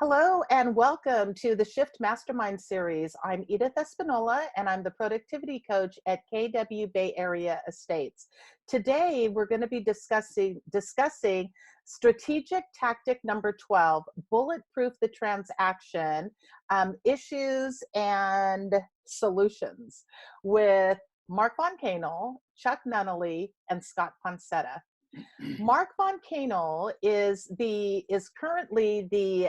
Hello and welcome to the Shift Mastermind series. I'm Edith Espinola and I'm the productivity coach at KW Bay Area Estates. Today we're going to be discussing strategic tactic number 12, Bulletproof the Transaction, issues and solutions with Mark Von Kaenel, Chuck Nunnally, and Scott Poncetta. Mark Von Kaenel is currently the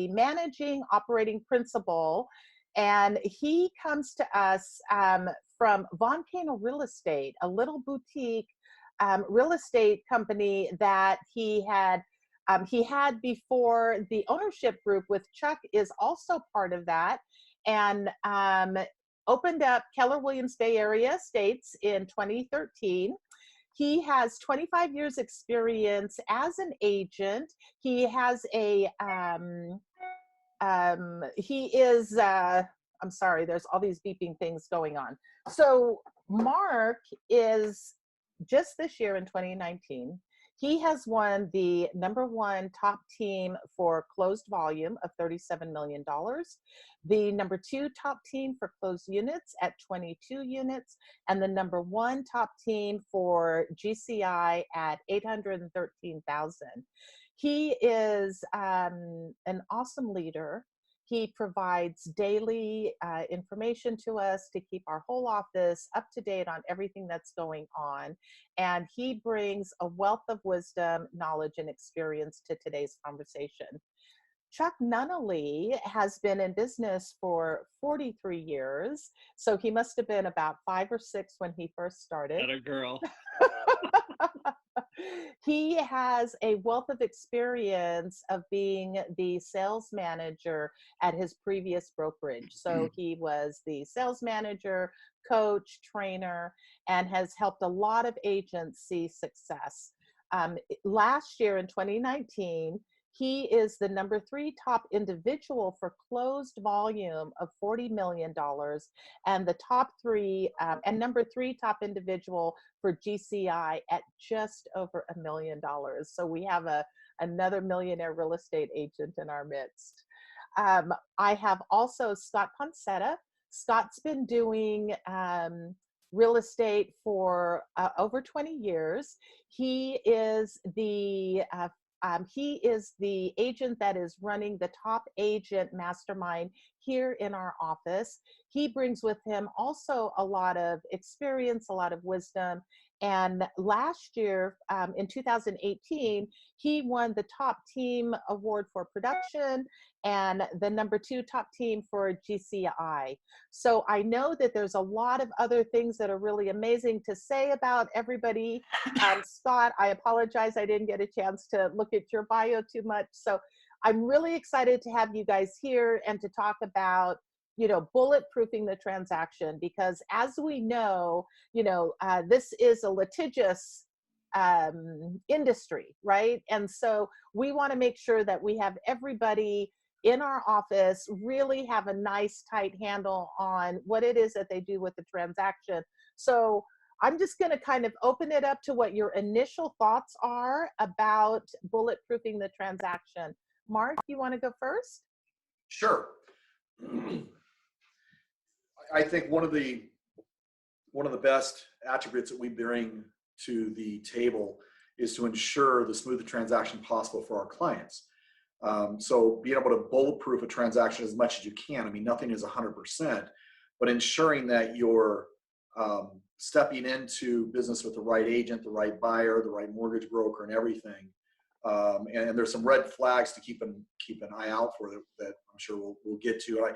managing operating principal, and he comes to us from Von Kaenel Real Estate, a little boutique real estate company that he had before. The ownership group with Chuck is also part of that, and opened up Keller Williams Bay Area Estates in 2013. He has 25 years experience as an agent. He has I'm sorry, there's all these beeping things going on. So Mark is just this year in 2019, he has won the #1 top team for closed volume of $37 million, the #2 top team for closed units at 22 units, and the #1 top team for GCI at 813,000. He is an awesome leader. He provides daily information to us to keep our whole office up to date on everything that's going on. And he brings a wealth of wisdom, knowledge, and experience to today's conversation. Chuck Nunnally has been in business for 43 years. So he must have been about 5 or 6 when he first started. Atta girl. He has a wealth of experience of being the sales manager at his previous brokerage. So he was the sales manager, coach, trainer, and has helped a lot of agents see success. Last year in 2019, he is the #3 top individual for closed volume of $40 million and the top 3 and #3 top individual for GCI at just over $1 million. So we have another millionaire real estate agent in our midst. I have also Scott Poncetta. Scott's been doing real estate for over 20 years. He is the agent that is running the top agent mastermind here in our office. He brings with him also a lot of experience, a lot of wisdom. And last year, in 2018, he won the top team award for production and the #2 top team for GCI. So I know that there's a lot of other things that are really amazing to say about everybody. Scott, I apologize, I didn't get a chance to look at your bio too much. So I'm really excited to have you guys here and to talk about, bulletproofing the transaction, because as we know, this is a litigious industry, right? And so we want to make sure that we have everybody in our office really have a nice tight handle on what it is that they do with the transaction. So I'm just going to kind of open it up to what your initial thoughts are about bulletproofing the transaction. Mark, you want to go first? Sure. I think one of the best attributes that we bring to the table is to ensure the smoothest transaction possible for our clients. So being able to bulletproof a transaction as much as you can. I mean, nothing is 100%, but ensuring that you're stepping into business with the right agent, the right buyer, the right mortgage broker, and everything. And there's some red flags to keep an eye out for that I'm sure we'll get to.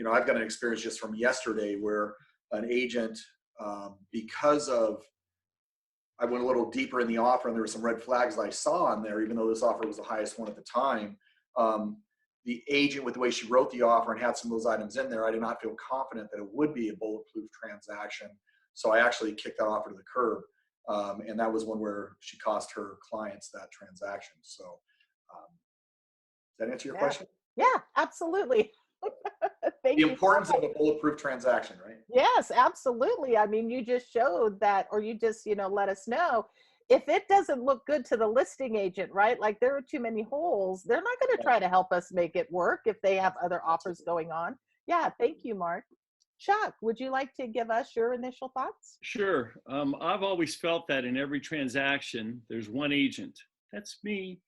I've got an experience just from yesterday where an agent, because of I went a little deeper in the offer and there were some red flags that I saw on there, even though this offer was the highest one at the time. The agent, with the way she wrote the offer and had some of those items in there, I did not feel confident that it would be a bulletproof transaction. So I actually kicked that offer to the curb. And that was one where she cost her clients that transaction. So does that answer your question? Yeah, absolutely. The importance of a bulletproof transaction, right? Yes, absolutely. I mean, you just showed that, or you just, let us know if it doesn't look good to the listing agent, right? Like there are too many holes, they're not going to try to help us make it work if they have other offers going on. Yeah, thank you, Mark. Chuck, would you like to give us your initial thoughts? Sure. I've always felt that in every transaction, there's one agent. That's me.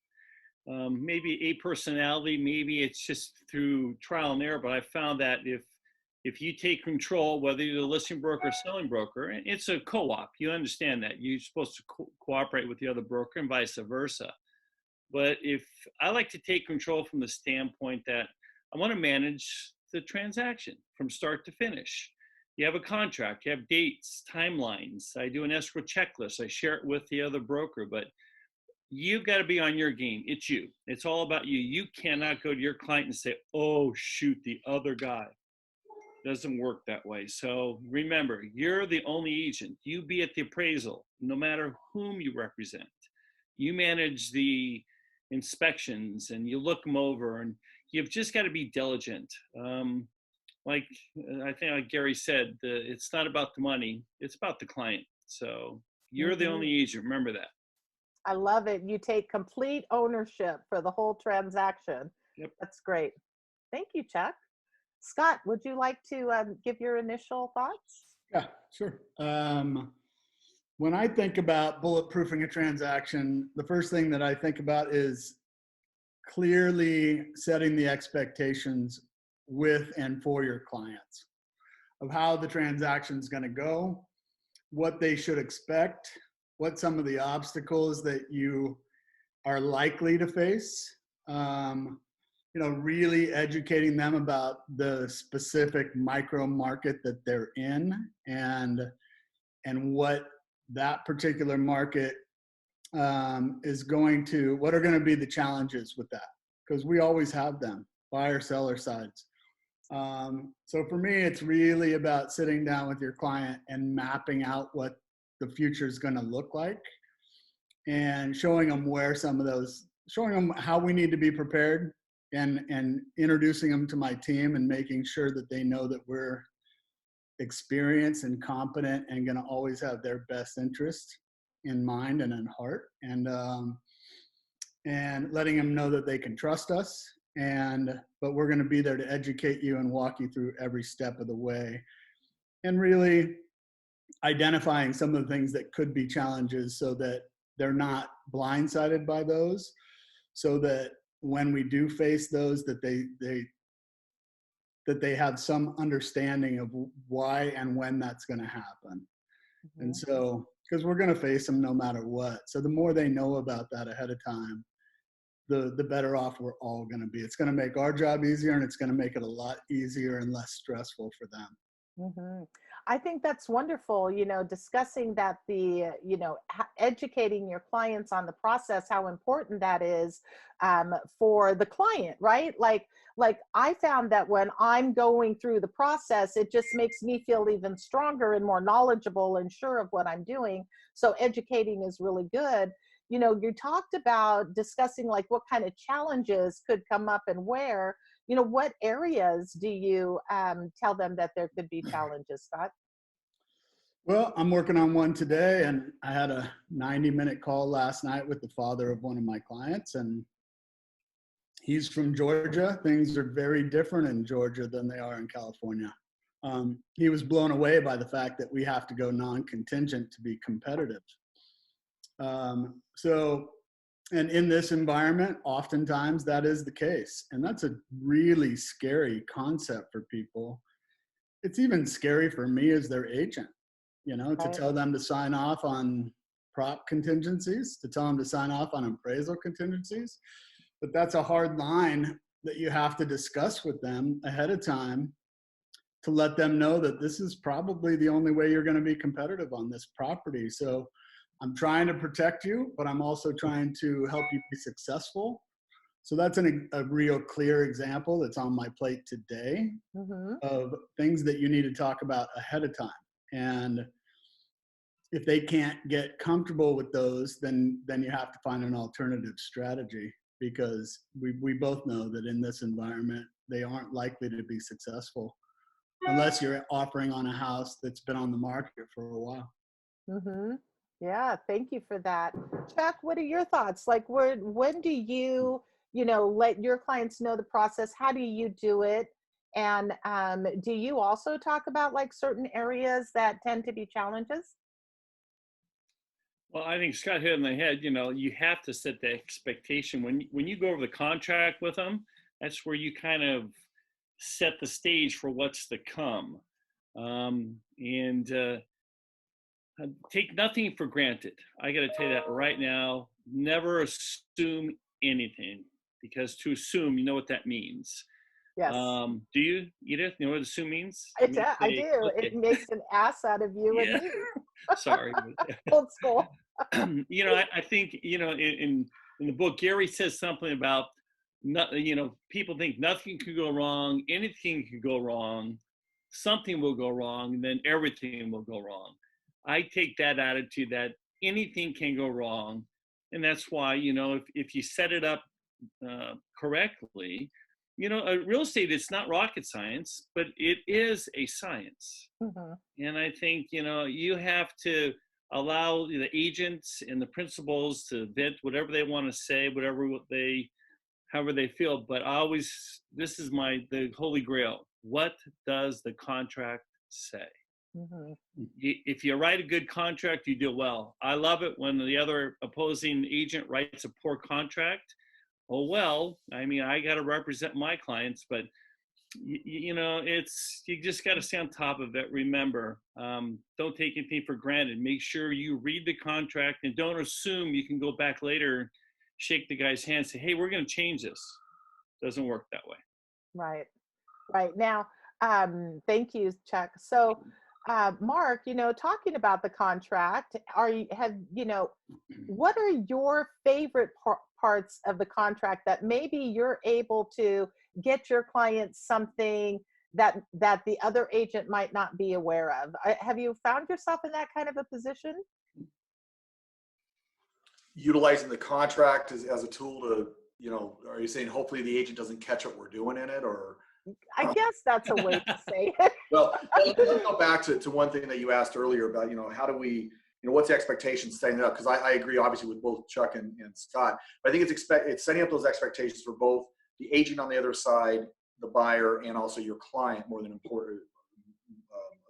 Maybe a personality, maybe it's just through trial and error, but I found that if you take control, whether you're the listing broker or selling broker, and it's a co-op, you understand that. You're supposed to cooperate with the other broker and vice versa. But if I like to take control from the standpoint that I want to manage the transaction from start to finish. You have a contract, you have dates, timelines. I do an escrow checklist. I share it with the other broker, but you've got to be on your game. It's you. It's all about you. You cannot go to your client and say, oh, shoot, the other guy. Doesn't work that way. So remember, you're the only agent. You be at the appraisal, no matter whom you represent. You manage the inspections and you look them over, and you've just got to be diligent. Like I think like Gary said, it's not about the money, it's about the client. So you're the only agent. Remember that. I love it. You take complete ownership for the whole transaction. Yep. That's great. Thank you, Chuck. Scott, would you like to give your initial thoughts? Yeah, sure. When I think about bulletproofing a transaction, the first thing that I think about is clearly setting the expectations with and for your clients of how the transaction is going to go, what they should expect, what some of the obstacles that you are likely to face. Really educating them about the specific micro market that they're in and what that particular market what are going to be the challenges with that, because we always have them, buyer seller sides. So for me, it's really about sitting down with your client and mapping out what the future is going to look like and showing them how we need to be prepared, and introducing them to my team and making sure that they know that we're experienced and competent and going to always have their best interest in mind and in heart, and letting them know that they can trust us, but we're going to be there to educate you and walk you through every step of the way, and really identifying some of the things that could be challenges so that they're not blindsided by those, so that when we do face those, that they have some understanding of why and when that's going to happen. Mm-hmm. And so, because we're going to face them no matter what. So the more they know about that ahead of time, the better off we're all going to be. It's going to make our job easier, and it's going to make it a lot easier and less stressful for them. Mm-hmm. I think that's wonderful, discussing that educating your clients on the process, how important that is for the client, right? Like I found that when I'm going through the process, it just makes me feel even stronger and more knowledgeable and sure of what I'm doing. So educating is really good. You talked about discussing like what kind of challenges could come up and where. What areas do you tell them that there could be challenges, Scott? Well, I'm working on one today, and I had a 90-minute call last night with the father of one of my clients, and he's from Georgia. Things are very different in Georgia than they are in California. He was blown away by the fact that we have to go non-contingent to be competitive. And in this environment, oftentimes that is the case. And that's a really scary concept for people. It's even scary for me as their agent, to tell them to sign off on prop contingencies, to tell them to sign off on appraisal contingencies. But that's a hard line that you have to discuss with them ahead of time to let them know that this is probably the only way you're going to be competitive on this property. So I'm trying to protect you, but I'm also trying to help you be successful. So that's a real clear example that's on my plate today, mm-hmm. of things that you need to talk about ahead of time. And if they can't get comfortable with those, then you have to find an alternative strategy, because we both know that in this environment, they aren't likely to be successful unless you're offering on a house that's been on the market for a while. Mm-hmm. Yeah, thank you for that. Chuck, what are your thoughts? Like, when do you, let your clients know the process? How do you do it? And do you also talk about like certain areas that tend to be challenges? Well, I think Scott hit on the head. You have to set the expectation when you go over the contract with them. That's where you kind of set the stage for what's to come, and take nothing for granted. I got to tell you that right now. Never assume anything, because to assume, you know what that means. Yes, Do you, Edith? You know what assume means? I do. It Okay, makes an ass out of you and yeah. me. Sorry. Old school. I think, in the book, Gary says something about, people think nothing could go wrong, anything could go wrong, something will go wrong, and then everything will go wrong. I take that attitude that anything can go wrong. And that's why, if you set it up correctly, real estate, it's not rocket science, but it is a science. Hmm. And I think, you have to allow the agents and the principals to vent whatever they want to say, however they feel. But this is the holy grail. What does the contract say? Hmm. If you write a good contract, you do well. I love it when the other opposing agent writes a poor contract. Oh, well, I got to represent my clients, but you just got to stay on top of it. Remember, don't take anything for granted. Make sure you read the contract and don't assume you can go back later, shake the guy's hand, say, hey, we're going to change this. Doesn't work that way. Right. Right. Now, thank you, Chuck. So, Mark, talking about the contract, what are your favorite parts of the contract that maybe you're able to get your clients something that the other agent might not be aware of? Have you found yourself in that kind of a position? Utilizing the contract as a tool to, are you saying hopefully the agent doesn't catch what we're doing in it, or? I guess that's a way to say it. Well, let's go back to one thing that you asked earlier about, how do we, what's the expectation setting it up? Because I agree, obviously, with both Chuck and Scott. But I think it's setting up those expectations for both the agent on the other side, the buyer, and also your client more than important.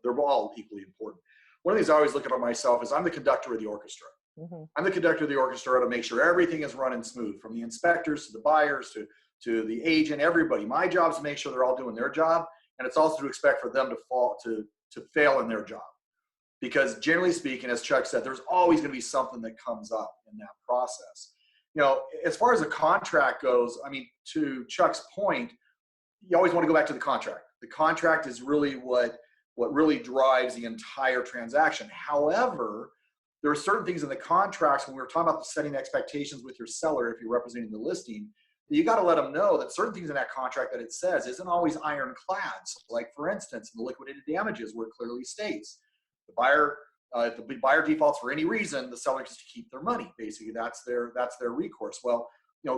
They're all equally important. One of the things I always look at myself is I'm the conductor of the orchestra. Mm-hmm. I'm the conductor of the orchestra to make sure everything is running smooth, from the inspectors to the buyers to the agent, everybody. My job is to make sure they're all doing their job, and it's also to expect for them to fail in their job. Because generally speaking, as Chuck said, there's always going to be something that comes up in that process. As far as the contract goes, to Chuck's point, you always want to go back to the contract. The contract is really what really drives the entire transaction. However, there are certain things in the contracts, when we were talking about setting expectations with your seller, if you're representing the listing, you got to let them know that certain things in that contract that it says isn't always ironclad. So, like, for instance, the liquidated damages, where it clearly states the buyer, if the buyer defaults for any reason, the seller gets to keep their money. Basically, that's their recourse. Well,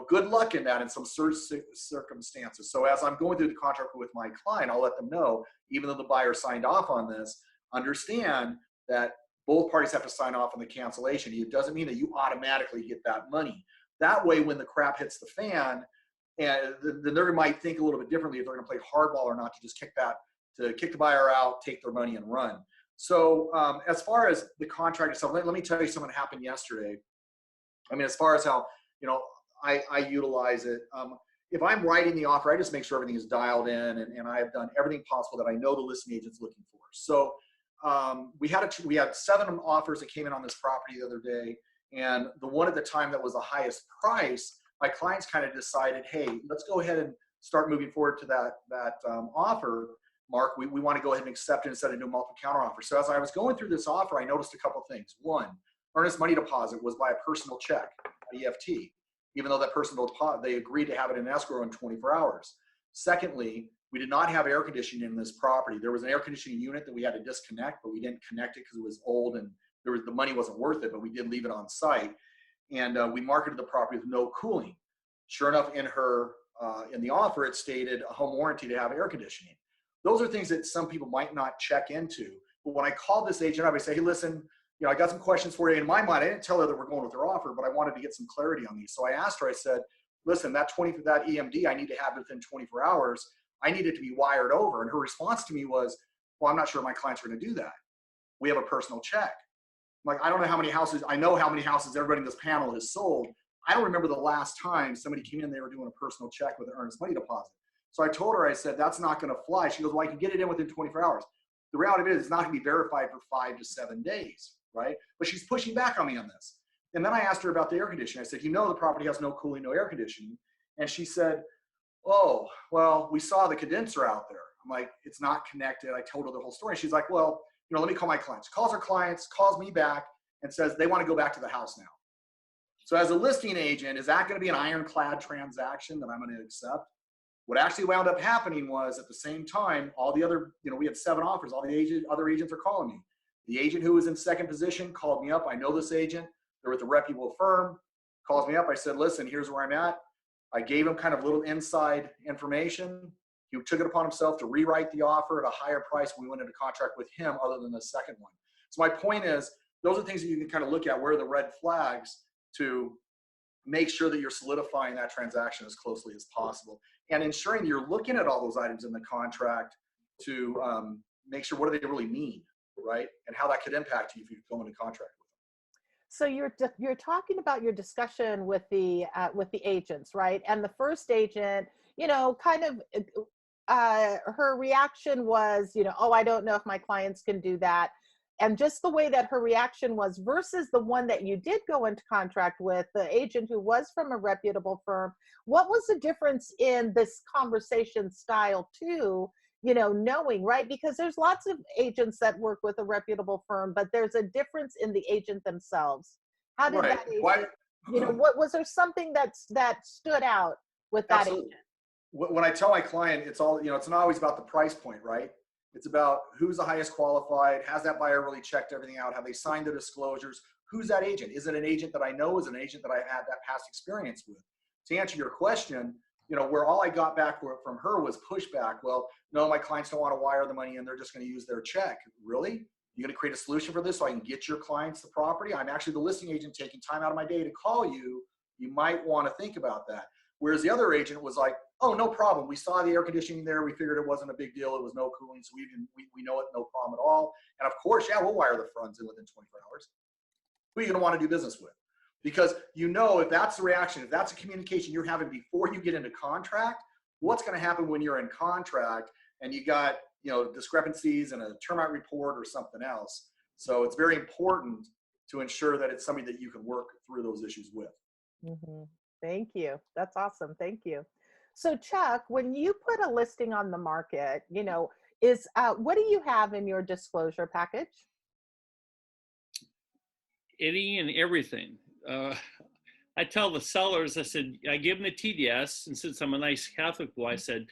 good luck in that in some circumstances. So as I'm going through the contract with my client, I'll let them know, even though the buyer signed off on this, understand that both parties have to sign off on the cancellation. It doesn't mean that you automatically get that money. That way, when the crap hits the fan, and then they might think a little bit differently if they're going to play hardball or not, to just kick the buyer out, take their money, and run. So as far as the contract itself, let me tell you something that happened yesterday. As far as how I utilize it. If I'm writing the offer, I just make sure everything is dialed in, and I have done everything possible that I know the listing agent's looking for. So we had 7 offers that came in on this property the other day, and the one at the time that was the highest price, my clients kind of decided, hey, let's go ahead and start moving forward to that offer. Mark, we want to go ahead and accept it instead of doing multiple counter offers. So as I was going through this offer, I noticed a couple of things. One, earnest money deposit was by a personal check, EFT, even though that personal deposit, they agreed to have it in escrow in 24 hours. Secondly, we did not have air conditioning in this property. There was an air conditioning unit that we had to disconnect, but we didn't connect it because it was old and the money wasn't worth it, but we did leave it on site. And we marketed the property with no cooling. Sure enough, in the offer, it stated a home warranty to have air conditioning. Those are things that some people might not check into. But when I called this agent up, I say, hey, listen, I got some questions for you. In my mind, I didn't tell her that we're going with her offer, but I wanted to get some clarity on these. So I asked her, I said, listen, that EMD, I need to have it within 24 hours. I need it to be wired over. And her response to me was, well, I'm not sure my clients are going to do that. We have a personal check. I'm like, I don't know how many houses, I know how many houses everybody in this panel has sold. I don't remember the last time somebody came in, they were doing a personal check with an earnest money deposit. So I told her, I said, that's not going to fly. She goes, well, I can get it in within 24 hours. The reality of it is it's not going to be verified for 5 to 7 days, right? But she's pushing back on me on this. And then I asked her about the air conditioning. I said, the property has no cooling, no air conditioning. And she said, oh, well, we saw the condenser out there. I'm like, it's not connected. I told her the whole story. She's like, well, let me call my clients. Calls her clients, calls me back and says they want to go back to the house now. So as a listing agent, is that going to be an ironclad transaction that I'm going to accept? What actually wound up happening was at the same time, all the other, we had 7 offers. All the other agents are calling me. The agent who was in second position called me up. I know this agent. They're with a reputable firm. Calls me up. I said, listen, here's where I'm at. I gave him kind of little inside information. He took it upon himself to rewrite the offer at a higher price when we went into contract with him other than the second one. So my point is, those are things that you can kind of look at. Where are the red flags to make sure that you're solidifying that transaction as closely as possible and ensuring you're looking at all those items in the contract to make sure what do they really mean, right? And how that could impact you if you go into contract with them. So you're talking about your discussion with the agents, right? And the first agent, kind of her reaction was, oh, I don't know if my clients can do that. And just the way that her reaction was versus the one that you did go into contract with, the agent who was from a reputable firm, what was the difference in this conversation style too, knowing, right? Because there's lots of agents that work with a reputable firm, but there's a difference in the agent themselves. How did that agent, what was there something that stood out with that Absolutely. agent? When I tell my client, it's all, it's not always about the price point, right? It's about who's the highest qualified, has that buyer really checked everything out, have they signed the disclosures, who's that agent? Is it an agent that I know? Is it an agent that I had that past experience with? To answer your question, where all I got back from her was pushback. Well, no, my clients don't want to wire the money and they're just going to use their check. Really? You're going to create a solution for this so I can get your clients the property? I'm actually the listing agent taking time out of my day to call you. You might want to think about that. Whereas the other agent was like, oh, no problem. We saw the air conditioning there. We figured it wasn't a big deal. It was no cooling, so we know it, no problem at all. And of course, yeah, we'll wire the funds in within 24 hours. Who are you going to want to do business with? Because if that's the reaction, if that's a communication you're having before you get into contract, what's going to happen when you're in contract and you got discrepancies in a termite report or something else? So it's very important to ensure that it's somebody that you can work through those issues with. Mm-hmm. Thank you. That's awesome. Thank you. So Chuck, when you put a listing on the market, what do you have in your disclosure package? Any and everything. I tell the sellers, I said, I give them the TDS, and since I'm a nice Catholic boy, I said,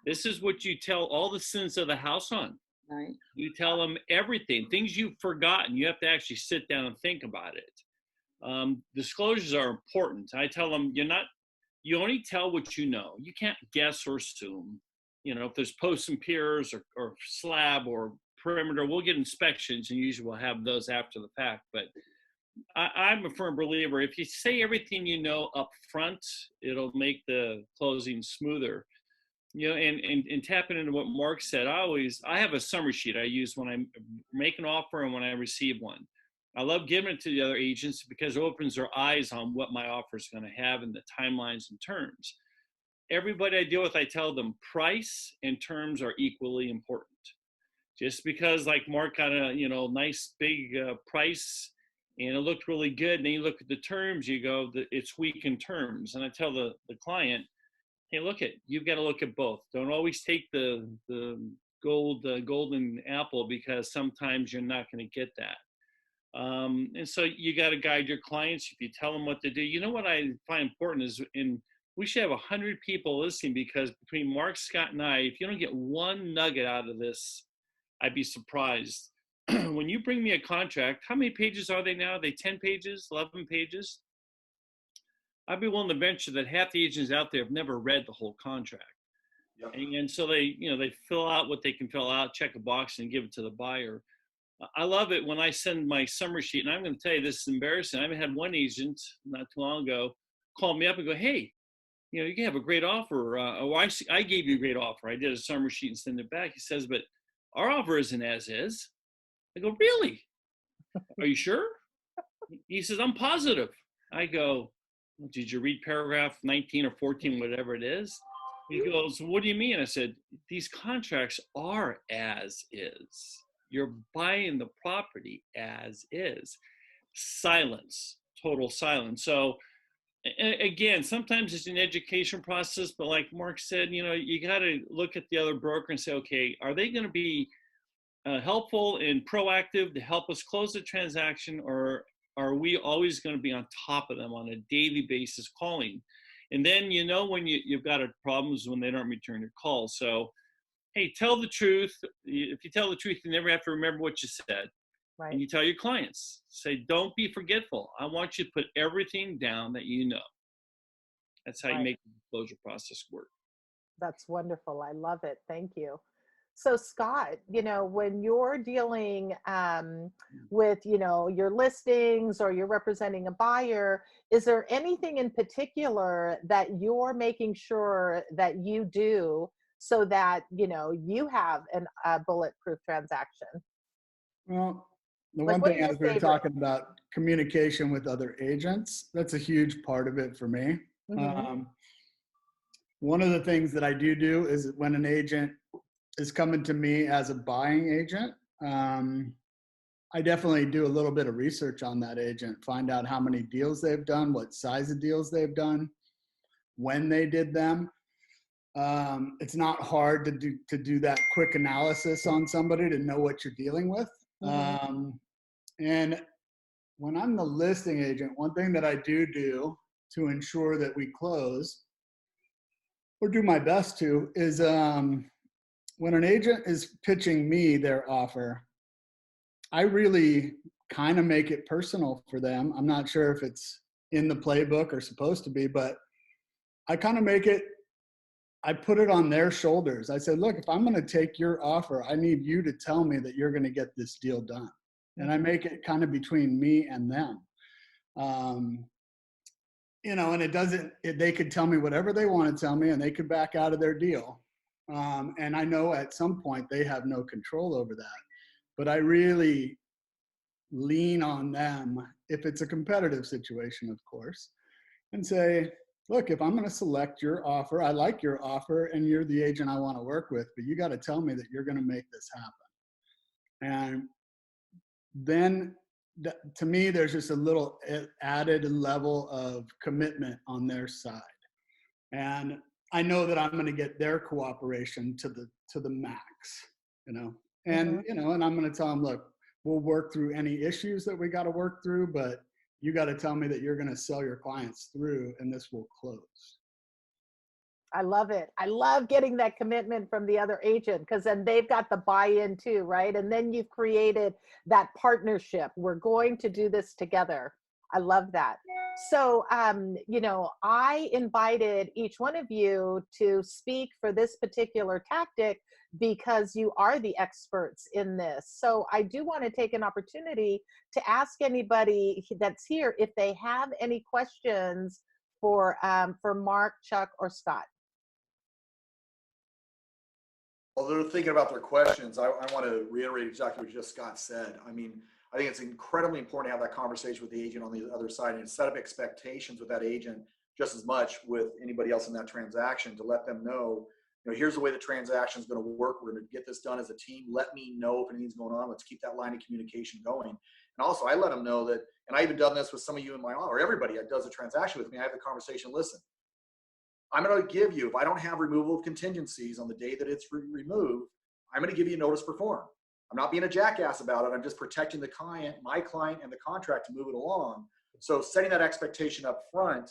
this is what you tell all the sins of the house on. Right. You tell them everything, things you've forgotten. You have to actually sit down and think about it. Disclosures are important. I tell them, you only tell what you know. You can't guess or assume. If there's posts and piers or slab or perimeter, we'll get inspections and usually we'll have those after the fact. But I'm a firm believer, if you say everything you know up front, it'll make the closing smoother. And tapping into what Mark said, I have a summary sheet I use when I make an offer and when I receive one. I love giving it to the other agents because it opens their eyes on what my offer is going to have and the timelines and terms. Everybody I deal with, I tell them price and terms are equally important. Just because like Mark got a nice big price and it looked really good, and then you look at the terms, you go, it's weak in terms. And I tell the client, hey, you've got to look at both. Don't always take the golden apple because sometimes you're not going to get that. And so you got to guide your clients. If you tell them what to do, what I find important is, we should have 100 people listening, because between Mark, Scott, and I, if you don't get one nugget out of this, I'd be surprised. When you bring me a contract, how many pages are they now? Are they 10 pages, 11 pages? I'd be willing to venture that half the agents out there have never read the whole contract. Yep. And so they fill out what they can fill out, check a box, and give it to the buyer. I love it when I send my summary sheet, and I'm going to tell you, this is embarrassing. I had one agent not too long ago call me up and go, hey, you can have a great offer. I gave you a great offer. I did a summary sheet and send it back. He says, but our offer isn't as is. I go, really? Are you sure? He says, I'm positive. I go, did you read paragraph 19 or 14, whatever it is? He goes, what do you mean? I said, these contracts are as is. You're buying the property as is. Silence, total silence. So again, sometimes it's an education process, but like Mark said, you got to look at the other broker and say, okay, are they going to be helpful and proactive to help us close the transaction, or are we always going to be on top of them on a daily basis calling? And then when you've got problems when they don't return your calls. So, hey, tell the truth. If you tell the truth, you never have to remember what you said. Right. And you tell your clients, say, don't be forgetful. I want you to put everything down that you know. That's how you make the closure process work. That's wonderful. I love it. Thank you. So Scott, when you're dealing with, your listings or you're representing a buyer, is there anything in particular that you're making sure that you do so that, you have a bulletproof transaction? Well, the Like, one what are thing, your as we were favorite? talking about communication with other agents, that's a huge part of it for me. Mm-hmm. One of the things that I do is when an agent is coming to me as a buying agent, I definitely do a little bit of research on that agent, find out how many deals they've done, what size of deals they've done, when they did them. It's not hard to do that quick analysis on somebody to know what you're dealing with. Mm-hmm. And when I'm the listing agent, one thing that I do to ensure that we close, or do my best to, is when an agent is pitching me their offer, I really kind of make it personal for them. I'm not sure if it's in the playbook or supposed to be, but I kind of I put it on their shoulders. I said, look, if I'm going to take your offer, I need you to tell me that you're going to get this deal done. And I make it kind of between me and them. And they could tell me whatever they want to tell me, and they could back out of their deal. And I know at some point they have no control over that. But I really lean on them if it's a competitive situation, of course, and say, look, if I'm going to select your offer, I like your offer, and you're the agent I want to work with, but you got to tell me that you're going to make this happen. And then to me, there's just a little added level of commitment on their side. And I know that I'm going to get their cooperation to the max, and, and I'm going to tell them, look, we'll work through any issues that we got to work through, but you got to tell me that you're going to sell your clients through and this will close. I love it. I love getting that commitment from the other agent, because then they've got the buy-in too, right? And then you've created that partnership. We're going to do this together. I love that. So, I invited each one of you to speak for this particular tactic because you are the experts in this. So I do want to take an opportunity to ask anybody that's here if they have any questions for Mark, Chuck, or Scott. While they're thinking about their questions, I want to reiterate exactly what just Scott said. I think it's incredibly important to have that conversation with the agent on the other side and set up expectations with that agent just as much with anybody else in that transaction, to let them know, here's the way the transaction is going to work. We're going to get this done as a team. Let me know if anything's going on. Let's keep that line of communication going. And also, I let them know that, and I even done this with some of you in my office, or everybody that does a transaction with me, I have the conversation, listen, I'm going to give you, if I don't have removal of contingencies on the day that it's removed, I'm going to give you a notice to perform. I'm not being a jackass about it. I'm just protecting the client, my client, and the contract to move it along. So setting that expectation up front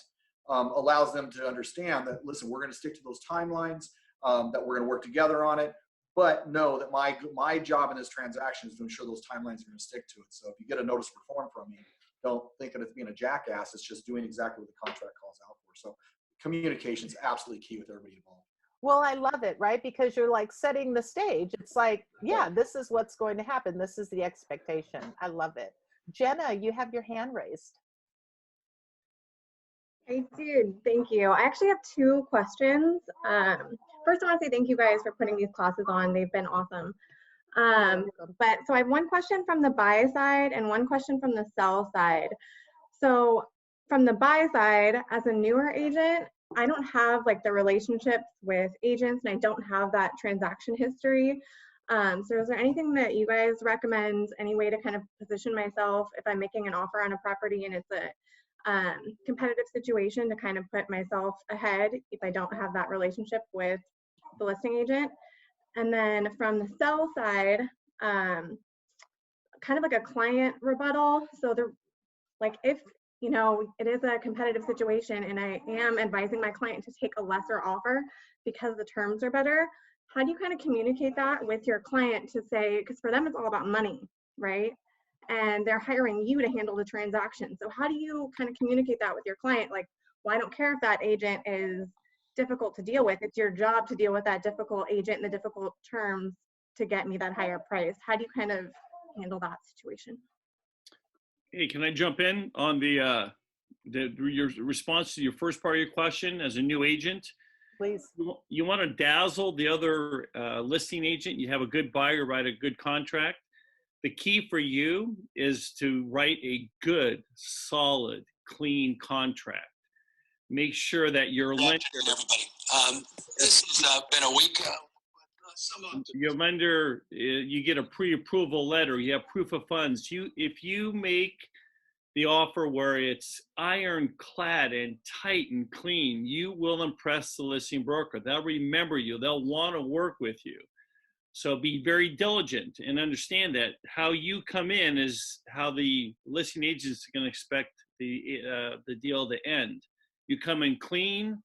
allows them to understand that, listen, we're going to stick to those timelines, that we're going to work together on it, but know that my job in this transaction is to ensure those timelines are going to stick to it. So if you get a notice to perform from me, don't think that it's being a jackass. It's just doing exactly what the contract calls out for. So communication is absolutely key with everybody involved. Well, I love it, right? Because you're like setting the stage. It's like, yeah, this is what's going to happen. This is the expectation. I love it. Jenna, you have your hand raised. I did. Thank you. I actually have two questions. First, I want to say thank you guys for putting these classes on. They've been awesome. But so I have one question from the buy side and one question from the sell side. So from the buy side, as a newer agent, I don't have like the relationships with agents and I don't have that transaction history. So is there anything that you guys recommend, any way to kind of position myself if I'm making an offer on a property and it's a competitive situation, to kind of put myself ahead if I don't have that relationship with the listing agent? And then from the sell side, kind of like a client rebuttal. So like if, you know, it is a competitive situation and I am advising my client to take a lesser offer because the terms are better, how do you kind of communicate that with your client to say, because for them it's all about money, right? And they're hiring you to handle the transaction. So how do you kind of communicate that with your client? Like, well, I don't care if that agent is difficult to deal with. It's your job to deal with that difficult agent and the difficult terms to get me that higher price. How do you kind of handle that situation? Hey, can I jump in on your response to your first part of your question as a new agent? Please. You want to dazzle the other listing agent. You have a good buyer, write a good contract. The key for you is to write a good, solid, clean contract. Make sure that your lender, this has been a week. your lender, you get a pre-approval letter. You have proof of funds. If you make the offer where it's ironclad and tight and clean, you will impress the listing broker. They'll remember you. They'll want to work with you. So be very diligent and understand that how you come in is how the listing agent is going to expect the deal to end. You come in clean,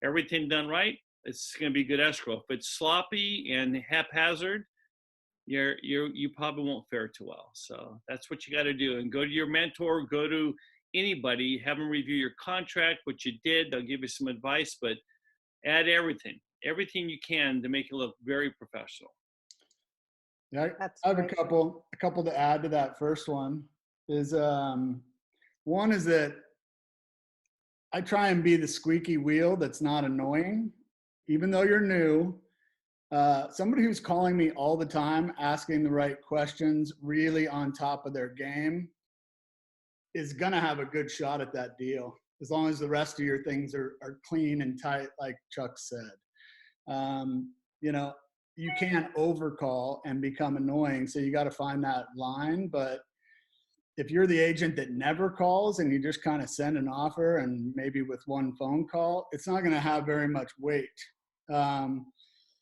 everything done right, it's going to be good escrow. If it's sloppy and haphazard, you probably won't fare too well. So that's what you got to do. And go to your mentor, go to anybody, have them review your contract, what you did. They'll give you some advice, but add everything you can to make it look very professional. Yeah, I have a couple to add to that first one. Is one is that I try and be the squeaky wheel that's not annoying, even though you're new. Somebody who's calling me all the time, asking the right questions, really on top of their game, is gonna have a good shot at that deal, as long as the rest of your things are clean and tight, like Chuck said. You know, you can't overcall and become annoying, so you got to find that line. But if you're the agent that never calls and you just kind of send an offer and maybe with one phone call, it's not going to have very much weight.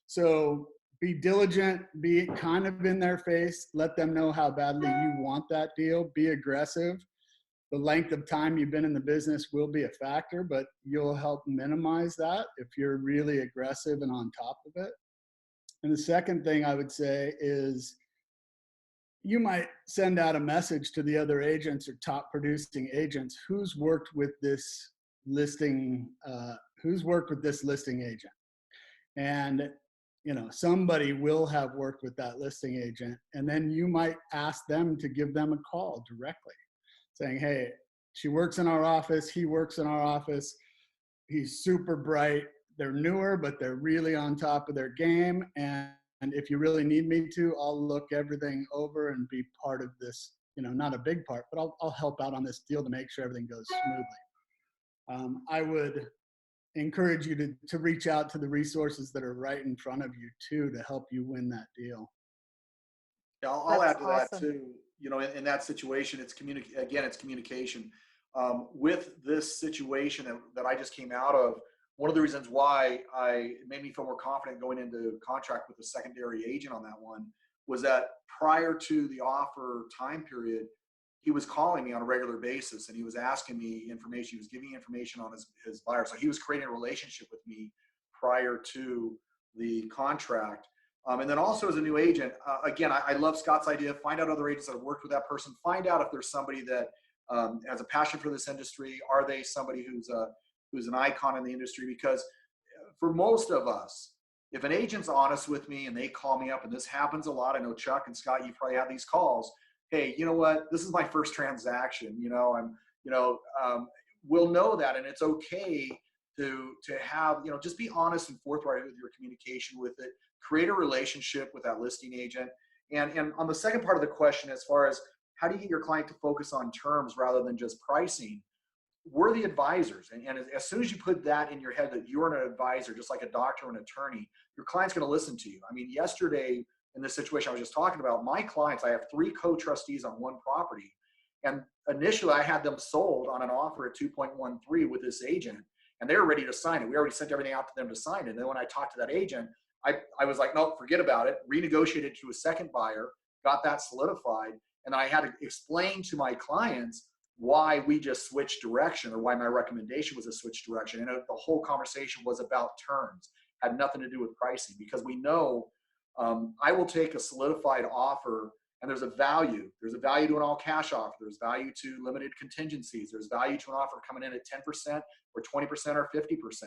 So be diligent, be kind of in their face, let them know how badly you want that deal, be aggressive. The length of time you've been in the business will be a factor, but you'll help minimize that if you're really aggressive and on top of it. And the second thing I would say is you might send out a message to the other agents or top producing agents who's worked with this listing agent. And you know, somebody will have worked with that listing agent, and then you might ask them to give them a call directly saying, hey, she works in our office, he works in our office, he's super bright. They're newer, but they're really on top of their game. And if you really need me to, I'll look everything over and be part of this, you know, not a big part, but I'll help out on this deal to make sure everything goes smoothly. I would encourage you to reach out to the resources that are right in front of you too, to help you win that deal. Yeah, I'll add to that too. You know, in that situation, it's communication. With this situation that I just came out of, one of the reasons why it made me feel more confident going into contract with a secondary agent on that one was that prior to the offer time period, he was calling me on a regular basis and he was asking me information. He was giving me information on his buyer. So he was creating a relationship with me prior to the contract. And then also as a new agent, again, I love Scott's idea. Find out other agents that have worked with that person. Find out if there's somebody that has a passion for this industry. Are they somebody who's an icon in the industry? Because for most of us, if an agent's honest with me and they call me up, and this happens a lot, I know Chuck and Scott, you probably have these calls. Hey, you know what? This is my first transaction. We'll know that, and it's okay to have, just be honest and forthright with your communication with it. Create a relationship with that listing agent. And on the second part of the question, as far as how do you get your client to focus on terms rather than just pricing, we're the advisors. And as soon as you put that in your head that you're an advisor, just like a doctor or an attorney, your client's going to listen to you. I mean, yesterday in this situation I was just talking about, my clients, I have 3 co-trustees on one property. And initially I had them sold on an offer at 2.13 with this agent, and they were ready to sign it. We already sent everything out to them to sign it. And then when I talked to that agent, I was like, nope, forget about it. Renegotiated to a second buyer, got that solidified. And then I had to explain to my clients why we just switched direction, or why my recommendation was a switch direction. And the whole conversation was about terms, had nothing to do with pricing, because we know I will take a solidified offer, and there's a value. There's a value to an all cash offer. There's value to limited contingencies. There's value to an offer coming in at 10% or 20% or 50%.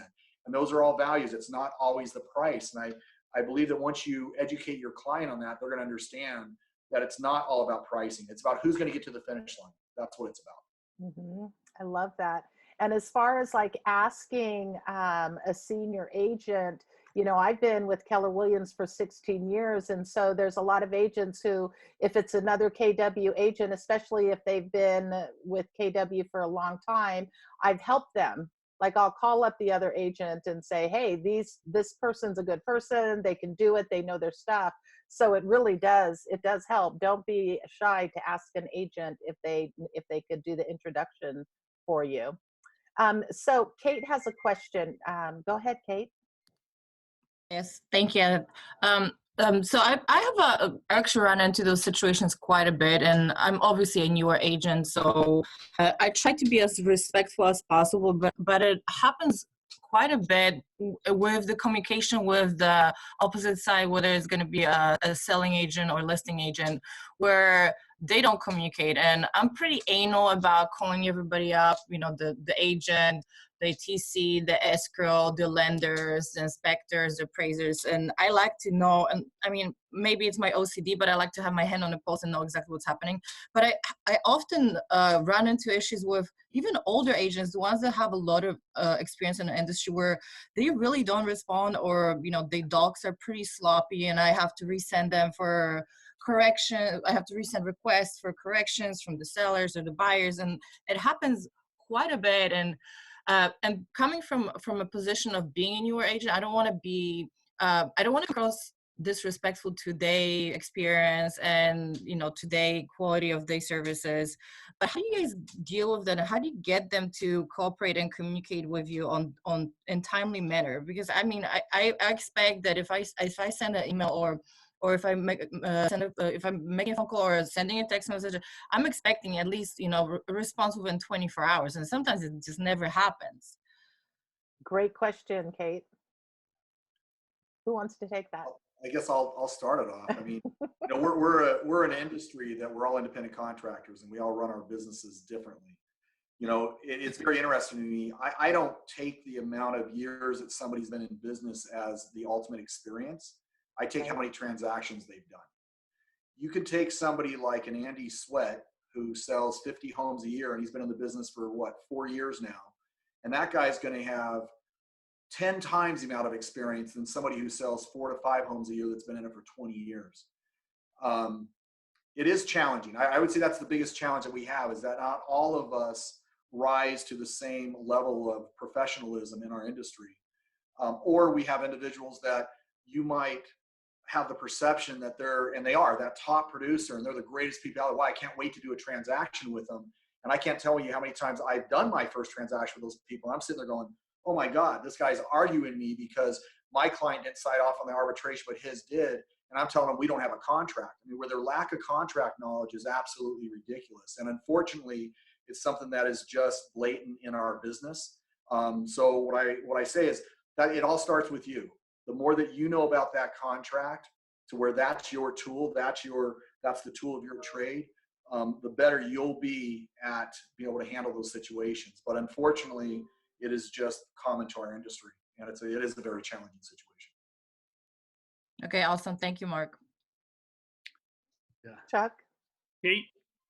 And those are all values. It's not always the price. And I believe that once you educate your client on that, they're going to understand that it's not all about pricing. It's about who's going to get to the finish line. That's what it's about. Mm-hmm. I love that. And as far as like asking a senior agent, I've been with Keller Williams for 16 years. And so there's a lot of agents who, if it's another KW agent, especially if they've been with KW for a long time, I've helped them. Like I'll call up the other agent and say, hey, this person's a good person. They can do it. They know their stuff. So it does help. Don't be shy to ask an agent if they could do the introduction for you. So Kate has a question. Go ahead, Kate. Yes, thank you. So I have actually run into those situations quite a bit, and I'm obviously a newer agent, so I try to be as respectful as possible, but it happens quite a bit with the communication with the opposite side, whether it's going to be a selling agent or listing agent, where they don't communicate. And I'm pretty anal about calling everybody up, the agent, the TC, the escrow, the lenders, the inspectors, the appraisers. And I like to know, and I mean, maybe it's my OCD, but I like to have my hand on the pulse and know exactly what's happening. But I often run into issues with even older agents, the ones that have a lot of experience in the industry, where they really don't respond, or, the docs are pretty sloppy, and I have to resend them for correction. I have to resend requests for corrections from the sellers or the buyers. And it happens quite a bit. And coming from a position of being a newer agent, I don't want to be, I don't want to cross disrespectful to their experience and, today quality of their services. But how do you guys deal with that? How do you get them to cooperate and communicate with you in timely manner? Because I mean, I expect that if I send an email or if I if I'm making a phone call or sending a text message, I'm expecting at least, a response within 24 hours. And sometimes it just never happens. Great question, Kate. Who wants to take that? I guess I'll start it off. I mean, we're an industry that we're all independent contractors, and we all run our businesses differently. It's very interesting to me. I don't take the amount of years that somebody's been in business as the ultimate experience. I take how many transactions they've done. You could take somebody like an Andy Sweat, who sells 50 homes a year, and he's been in the business for 4 years now. And that guy's going to have 10 times the amount of experience than somebody who sells 4 to 5 homes a year that's been in it for 20 years. It is challenging. I would say that's the biggest challenge that we have, is that not all of us rise to the same level of professionalism in our industry. Or we have individuals that you might have the perception that they are that top producer, and they're the greatest people out there. Why, I can't wait to do a transaction with them. And I can't tell you how many times I've done my first transaction with those people. I'm sitting there going, oh my God, this guy's arguing me because my client didn't sign off on the arbitration, but his did. And I'm telling them we don't have a contract. I mean, where their lack of contract knowledge is absolutely ridiculous. And unfortunately, it's something that is just blatant in our business. So what I say is that it all starts with you. The more that you know about that contract, to where that's your tool, that's the tool of your trade, the better you'll be at being able to handle those situations. But unfortunately, it is just common to our industry, and it is a very challenging situation. Okay, awesome. Thank you, Mark. Yeah. Chuck? Kate,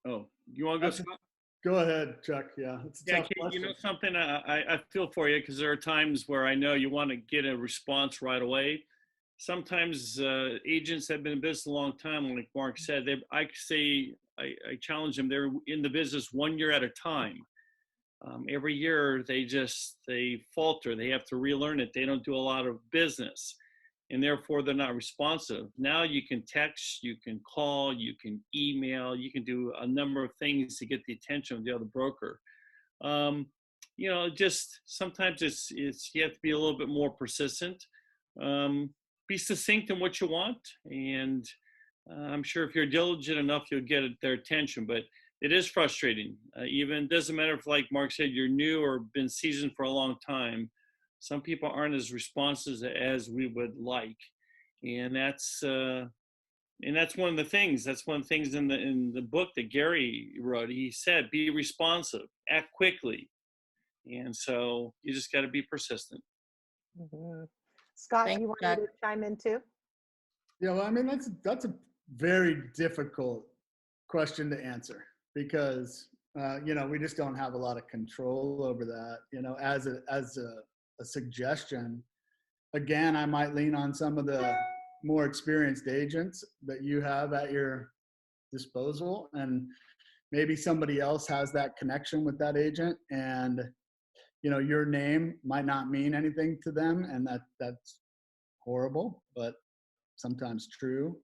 oh, you want to go, Scott? Go ahead, Chuck. Yeah, it's a Yeah, tough Kate, question. you know something, I feel for you because there are times where I know you want to get a response right away. Sometimes agents have been in business a long time, like Mark said. I challenge them. They're in the business 1 year at a time. Every year they falter. They have to relearn it. They don't do a lot of business, and therefore they're not responsive. Now you can text, you can call, you can email, you can do a number of things to get the attention of the other broker. Just sometimes it's you have to be a little bit more persistent. Be succinct in what you want, and I'm sure if you're diligent enough, you'll get their attention. But it is frustrating. Even doesn't matter if, like Mark said, you're new or been seasoned for a long time. Some people aren't as responsive as we would like, and that's one of the things. That's one of the things in the book that Gary wrote. He said, "Be responsive, act quickly," and so you just got to be persistent. Mm-hmm. Scott, Thanks, you want Chuck. me to chime in too? Yeah, well, I mean, that's a very difficult question to answer because we just don't have a lot of control over that. As a suggestion, again, I might lean on some of the more experienced agents that you have at your disposal, and maybe somebody else has that connection with that agent, and your name might not mean anything to them, and that's horrible, but sometimes true.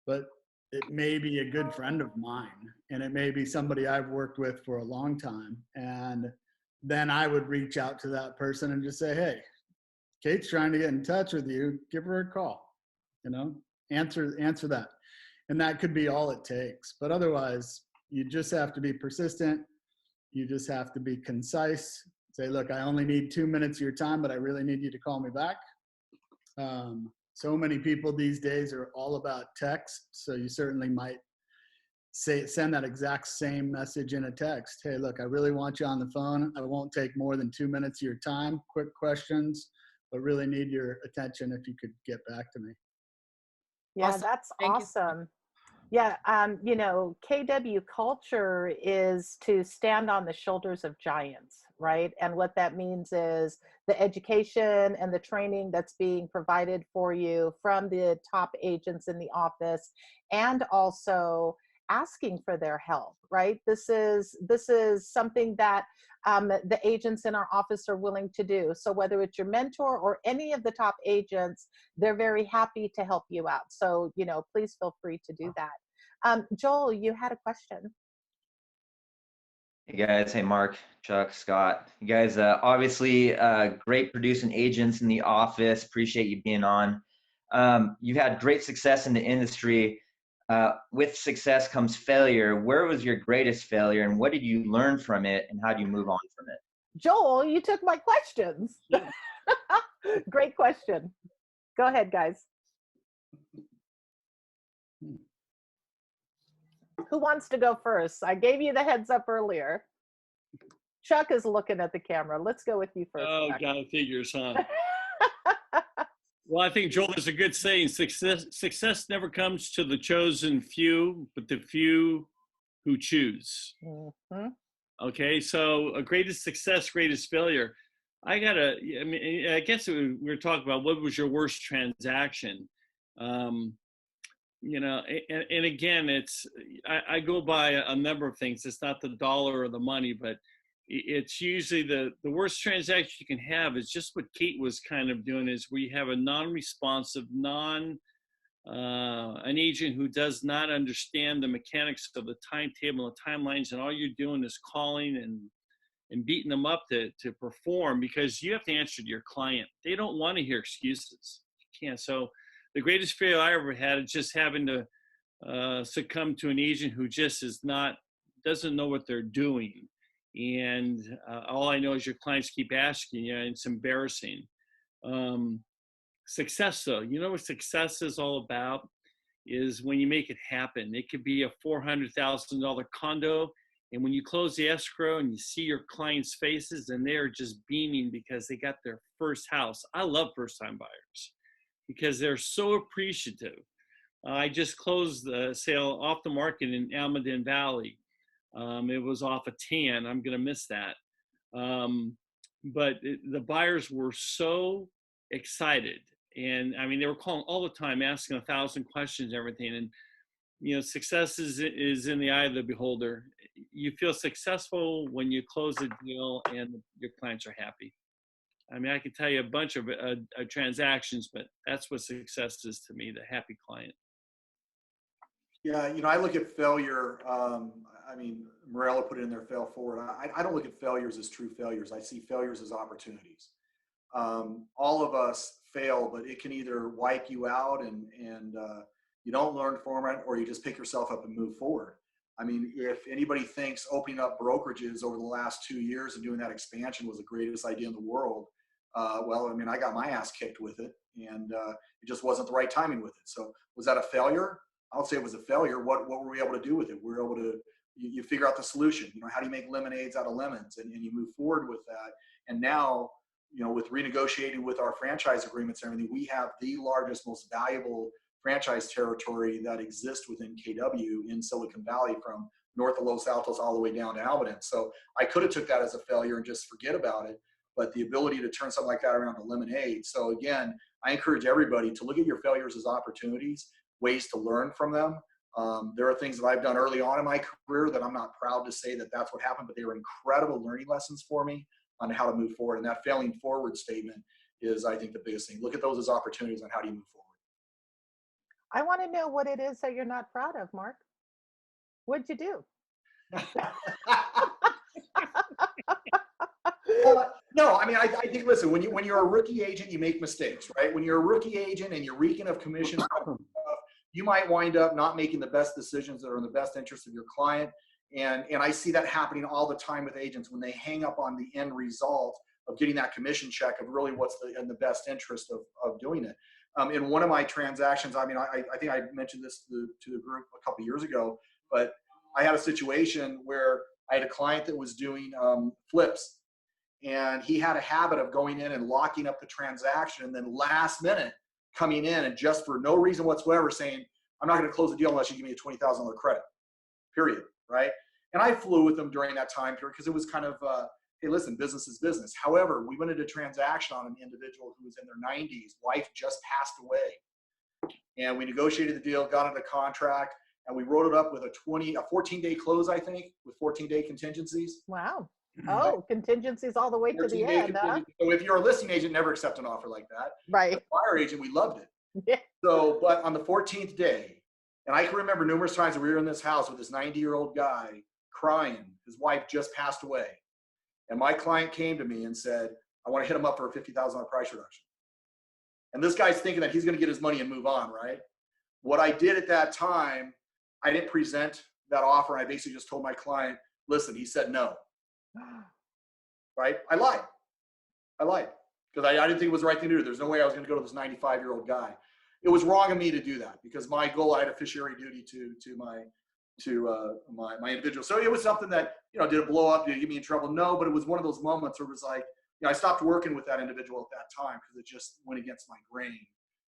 But it may be a good friend of mine, and it may be somebody I've worked with for a long time, and then I would reach out to that person and just say, "Hey, Kate's trying to get in touch with you. Give her a call. Answer that." And that could be all it takes. But otherwise, you just have to be persistent. You just have to be concise. Say, "Look, I only need 2 minutes of your time, but I really need you to call me back." So many people these days are all about text. So you certainly might send that exact same message in a text. "Hey, look, I really want you on the phone. I won't take more than 2 minutes of your time. Quick questions, but really need your attention if you could get back to me." Yeah, Awesome. that's Thank you. awesome. Yeah, KW culture is to stand on the shoulders of giants, right? And what that means is the education and the training that's being provided for you from the top agents in the office, and also asking for their help, right? This is something that the agents in our office are willing to do. So whether it's your mentor or any of the top agents, they're very happy to help you out. So, please feel free to do that. Joel, you had a question. Hey guys, hey Mark, Chuck, Scott. You guys obviously great producing agents in the office. Appreciate you being on. You've had great success in the industry. With success comes failure. Where was your greatest failure and what did you learn from it and how do you move on from it? Joel, you took my questions. Great question. Go ahead, guys. Who wants to go first? I gave you the heads up earlier. Chuck is looking at the camera. Let's go with you first. Oh, Chuck. God, figures, huh? Well, I think, Joel, there's a good saying, success never comes to the chosen few, but the few who choose. Mm-hmm. Okay, so a greatest success, greatest failure. I guess we were talking about what was your worst transaction. And again, I go by a number of things. It's not the dollar or the money, but it's usually the worst transaction you can have is just what Kate was kind of doing, is where you have a non-responsive, an agent who does not understand the mechanics of the timetable and timelines, and all you're doing is calling and beating them up to perform, because you have to answer to your client. They don't want to hear excuses. You can't. So the greatest failure I ever had is just having to succumb to an agent who just doesn't know what they're doing. And all I know is your clients keep asking you, and it's embarrassing. Success, though, what success is all about is when you make it happen. It could be a $400,000 condo, and when you close the escrow and you see your clients' faces and they're just beaming because they got their first house. I love first-time buyers. because they're so appreciative. I just closed the sale off the market in Almaden Valley. It was off a 10. I'm going to miss that. But the buyers were so excited. And I mean, they were calling all the time, asking 1,000 questions and everything. And, you know, success is in the eye of the beholder. You feel successful when you close a deal and your clients are happy. I mean, I can tell you a bunch of transactions, but that's what success is to me, the happy client. Yeah, you know, I look at failure. I mean, Morella put it in there, fail forward. I don't look at failures as true failures. I see failures as opportunities. All of us fail, but it can either wipe you out and you don't learn from it, or you just pick yourself up and move forward. I mean, if anybody thinks opening up brokerages over the last 2 years and doing that expansion was the greatest idea in the world, well, I mean, I got my ass kicked with it, and it just wasn't the right timing with it. So was that a failure? I would say it was a failure. What were we able to do with it? We were able to, you figure out the solution. You know, how do you make lemonades out of lemons? And you move forward with that. And now, you know, with renegotiating with our franchise agreements and everything, we have the largest, most valuable franchise territory that exists within KW in Silicon Valley, from north of Los Altos all the way down to Almaden. So I could have took that as a failure and just forget about it, but the ability to turn something like that around to lemonade. So again, I encourage everybody to look at your failures as opportunities, ways to learn from them. There are things that I've done early on in my career that I'm not proud to say that that's what happened, but they were incredible learning lessons for me on how to move forward. And that failing forward statement is, I think, the biggest thing. Look at those as opportunities on how do you move forward. I want to know what it is that you're not proud of, Mark. What'd you do? No, I mean, I think, listen, when you're a rookie agent, you make mistakes, right? When you're a rookie agent and you're reeking of commission, you might wind up not making the best decisions that are in the best interest of your client. And I see that happening all the time with agents when they hang up on the end result of getting that commission check of really what's in the best interest of doing it. In one of my transactions, I mean, I think I mentioned this to the group a couple of years ago, but I had a situation where I had a client that was doing flips, and he had a habit of going in and locking up the transaction and then last minute coming in and just for no reason whatsoever saying, I'm not going to close the deal unless you give me a $20,000 credit, period, right? And I flew with them during that time period because it was kind of, hey, listen, business is business. However, we went into a transaction on an individual who was in their 90s, wife just passed away. And we negotiated the deal, got into contract, and we wrote it up with a 14-day close, I think, with 14-day contingencies. Wow. Oh, contingencies all the way to the end, huh? So if you're a listing agent, never accept an offer like that. Right. As a buyer agent, we loved it. Yeah. So, but on the 14th day, and I can remember numerous times that we were in this house with this 90-year-old guy crying. His wife just passed away. And my client came to me and said, I want to hit him up for a $50,000 price reduction. And this guy's thinking that he's going to get his money and move on, right? What I did at that time, I didn't present that offer. I basically just told my client, listen, he said no. Right? I lied because I didn't think it was the right thing to do. There's no way I was going to go to this 95-year-old guy. It was wrong of me to do that because my goal, I had a fiduciary duty to my individual. So it was something that, you know, did it blow up? Did it get me in trouble? No, but it was one of those moments where it was like, you know, I stopped working with that individual at that time because it just went against my grain.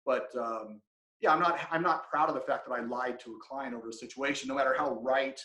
But yeah, I'm not proud of the fact that I lied to a client over a situation, no matter how right,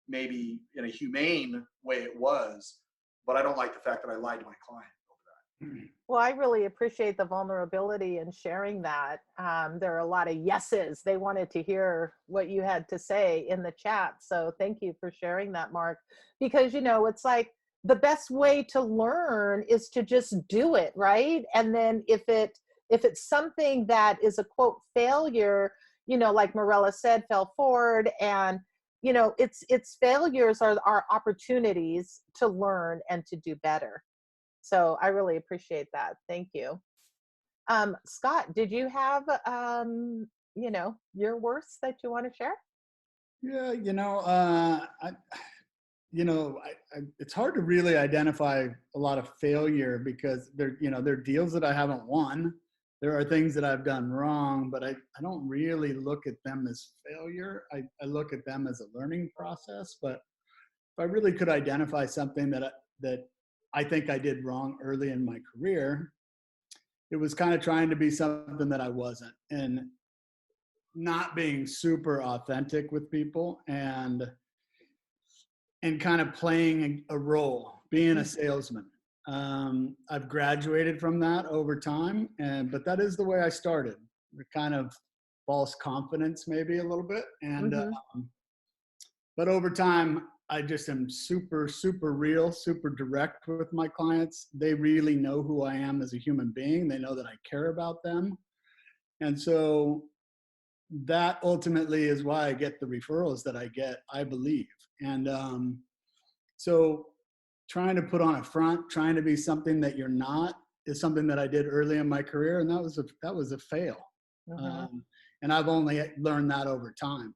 maybe in a humane way it was, but I don't like the fact that I lied to my client over that. Well, I really appreciate the vulnerability and sharing that. There are a lot of yeses. They wanted to hear what you had to say in the chat. So thank you for sharing that, Mark, because, you know, it's like the best way to learn is to just do it, right? And then if it's something that is a quote failure, you know, like Morella said, fell forward, and you know, it's failures are opportunities to learn and to do better. So I really appreciate that. Thank you. Scott, did you have, you know, your worst that you want to share? Yeah, you know, it's hard to really identify a lot of failure because there are deals that I haven't won. There are things that I've done wrong, but I don't really look at them as failure. I look at them as a learning process. But if I really could identify something that I think I did wrong early in my career, it was kind of trying to be something that I wasn't, and not being super authentic with people, and kind of playing a role, being a salesman. I've graduated from that over time, but that is the way I started. Kind of false confidence, maybe a little bit. And, but over time, I just am super, super real, super direct with my clients. They really know who I am as a human being. They know that I care about them. And so that ultimately is why I get the referrals that I get, I believe. And so trying to put on a front, trying to be something that you're not, is something that I did early in my career, and that was a fail. And I've only learned that over time.